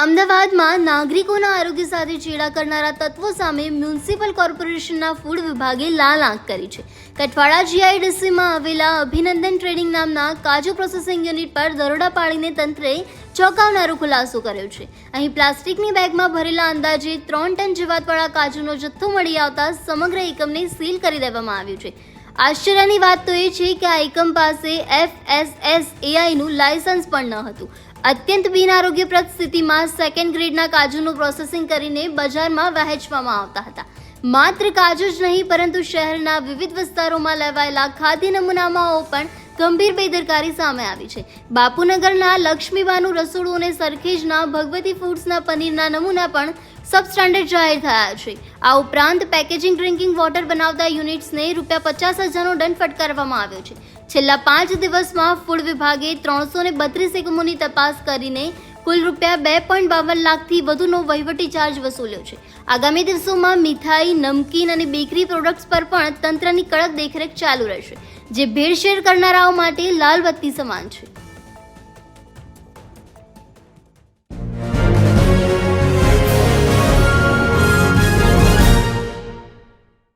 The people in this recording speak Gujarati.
અમદાવાદમાં નાગરિકોના આરોગ્ય સાથે ચેડા કરનારા તત્વો સામે મ્યુનિસિપલ કોર્પોરેશનના ફૂડ વિભાગે લાલ આંખ કરી છે. કઠવાડા જીઆઈડીસીમાં આવેલા અભિનંદન ટ્રેડિંગ નામના કાજુ પ્રોસેસિંગ યુનિટ પર દરોડા પાડીને તંત્રએ ચોંકાવનારો ખુલાસો કર્યો છે. અહીં પ્લાસ્ટિકની બેગમાં ભરેલા અંદાજે 3 ટન જીવાતવાળા કાજુનો જથ્થો મળી આવતા સમગ્ર એકમને સીલ કરી દેવામાં આવ્યું છે. આશ્ચર્યની વાત તો એ છે કે આ એકમ પાસે FSSAIનું લાયસન્સ પણ ન હતું. અત્યંત બિનઆરોગ્યપ્રદ સ્થિતિમાં સેકન્ડ ગ્રેડના કાજુનું પ્રોસેસિંગ કરીને બજારમાં વહેંચવામાં આવતા હતા. માત્ર કાજુ જ નહીં પરંતુ શહેરના વિવિધ વિસ્તારોમાં લેવાયેલા ખાદ્ય નમૂનામાં પણ ગંભીર બેદરકારી સામે આવી છે. બાપુનગરના લક્ષ્મીબાનું રસોડું અને સરખેજના ભગવતી ફૂડ્સના પનીરના નમૂના પણ સબસ્ટાન્ડર્ડ જાહેર થયા છે. આ ઉપરાંત પેકેજિંગ ડ્રિંકિંગ વોટર બનાવતા યુનિટ્સને ₹50,000નો દંડ ફટકારવામાં આવ્યો છે. છેલ્લા 5 દિવસમાં ફૂડ વિભાગે 332 એકમોની તપાસ કરીને કુલ ₹2.52 લાખથી વધુનો વહીવટી ચાર્જ વસૂલ્યો છે. આગામી દિવસોમાં મીઠાઈ, નમકીન અને બેકરી પ્રોડક્ટ્સ પર પણ તંત્રની કડક દેખરેખ ચાલુ રહેશે, જે ભેળસેળ કરનારાઓ માટે લાલ બત્તી સમાન છે.